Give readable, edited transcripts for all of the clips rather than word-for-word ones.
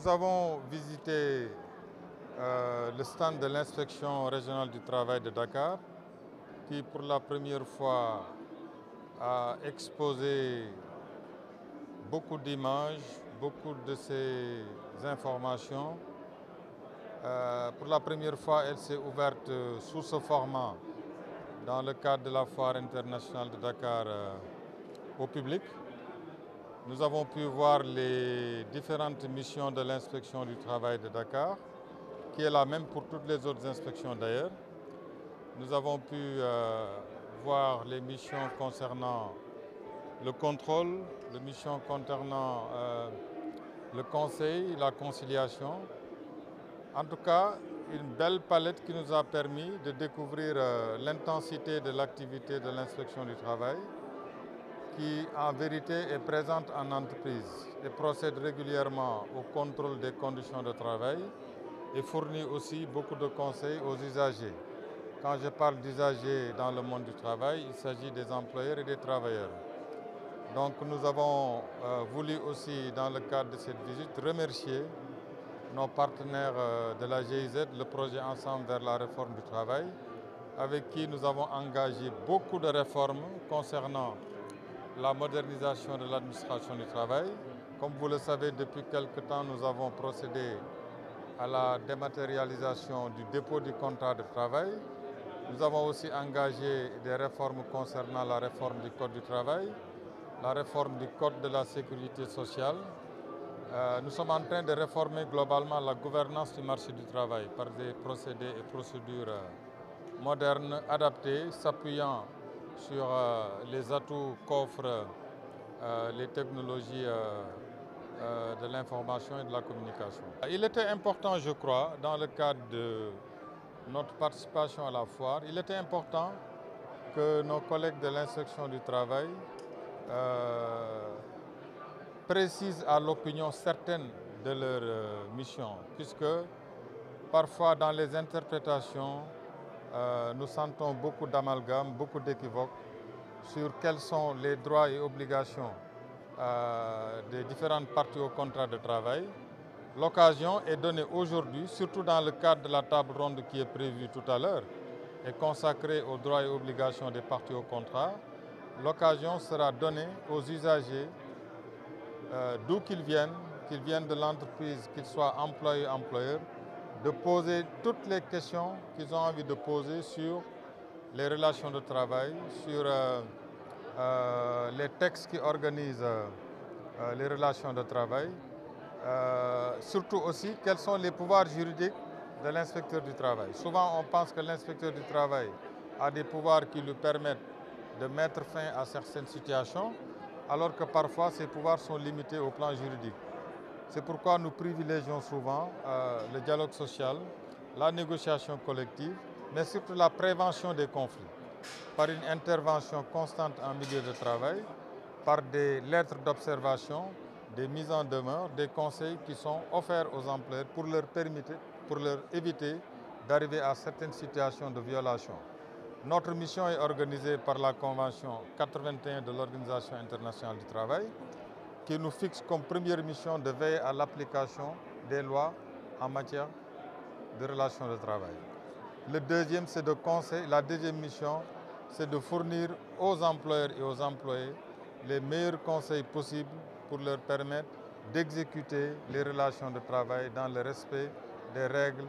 Nous avons visité le stand de l'inspection régionale du travail de Dakar qui pour la première fois a exposé beaucoup d'images, beaucoup de ces informations. Pour la première fois, elle s'est ouverte sous ce format dans le cadre de la Foire internationale de Dakar au public. Nous avons pu voir les différentes missions de l'inspection du travail de Dakar, qui est la même pour toutes les autres inspections d'ailleurs. Nous avons pu voir les missions concernant le contrôle, les missions concernant le conseil, la conciliation. En tout cas, une belle palette qui nous a permis de découvrir l'intensité de l'activité de l'inspection du travail, qui en vérité est présente en entreprise et procède régulièrement au contrôle des conditions de travail et fournit aussi beaucoup de conseils aux usagers. Quand je parle d'usagers dans le monde du travail, il s'agit des employeurs et des travailleurs. Donc nous avons voulu aussi, dans le cadre de cette visite, remercier nos partenaires de la GIZ, le projet Ensemble vers la réforme du travail, avec qui nous avons engagé beaucoup de réformes concernant la modernisation de l'administration du travail. Comme vous le savez, depuis quelque temps, nous avons procédé à la dématérialisation du dépôt du contrat de travail. Nous avons aussi engagé des réformes concernant la réforme du Code du travail, la réforme du Code de la sécurité sociale. Nous sommes en train de réformer globalement la gouvernance du marché du travail par des procédés et procédures modernes, adaptés, s'appuyant sur les atouts qu'offrent les technologies de l'information et de la communication. Il était important, je crois, dans le cadre de notre participation à la foire, il était important que nos collègues de l'inspection du travail précisent à l'opinion certaines de leurs missions, puisque parfois dans les interprétations, nous sentons beaucoup d'amalgames, beaucoup d'équivoques sur quels sont les droits et obligations des différentes parties au contrat de travail. L'occasion est donnée aujourd'hui, surtout dans le cadre de la table ronde qui est prévue tout à l'heure et consacrée aux droits et obligations des parties au contrat. L'occasion sera donnée aux usagers, d'où qu'ils viennent de l'entreprise, qu'ils soient employés ou employeurs, de poser toutes les questions qu'ils ont envie de poser sur les relations de travail, sur les textes qui organisent les relations de travail, surtout aussi quels sont les pouvoirs juridiques de l'inspecteur du travail. Souvent on pense que l'inspecteur du travail a des pouvoirs qui lui permettent de mettre fin à certaines situations, alors que parfois ces pouvoirs sont limités au plan juridique. C'est pourquoi nous privilégions souvent le dialogue social, la négociation collective, mais surtout la prévention des conflits, par une intervention constante en milieu de travail, par des lettres d'observation, des mises en demeure, des conseils qui sont offerts aux employeurs pour leur éviter d'arriver à certaines situations de violation. Notre mission est organisée par la Convention 81 de l'Organisation internationale du travail, qui nous fixe comme première mission de veiller à l'application des lois en matière de relations de travail. Le deuxième, c'est de conseil. La deuxième mission, c'est de fournir aux employeurs et aux employés les meilleurs conseils possibles pour leur permettre d'exécuter les relations de travail dans le respect des règles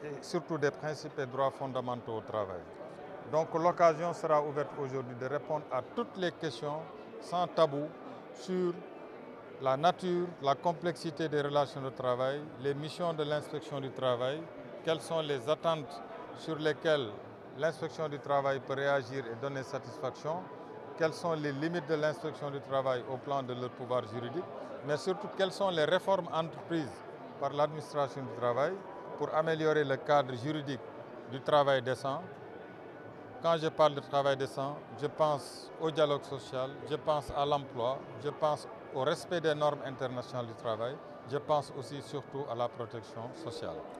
et surtout des principes et droits fondamentaux au travail. Donc l'occasion sera ouverte aujourd'hui de répondre à toutes les questions sans tabou sur la nature, la complexité des relations de travail, les missions de l'inspection du travail, quelles sont les attentes sur lesquelles l'inspection du travail peut réagir et donner satisfaction, quelles sont les limites de l'inspection du travail au plan de leur pouvoir juridique, mais surtout quelles sont les réformes entreprises par l'administration du travail pour améliorer le cadre juridique du travail décent. Quand je parle de travail décent, je pense au dialogue social, je pense à l'emploi, je pense au respect des normes internationales du travail, je pense aussi surtout à la protection sociale.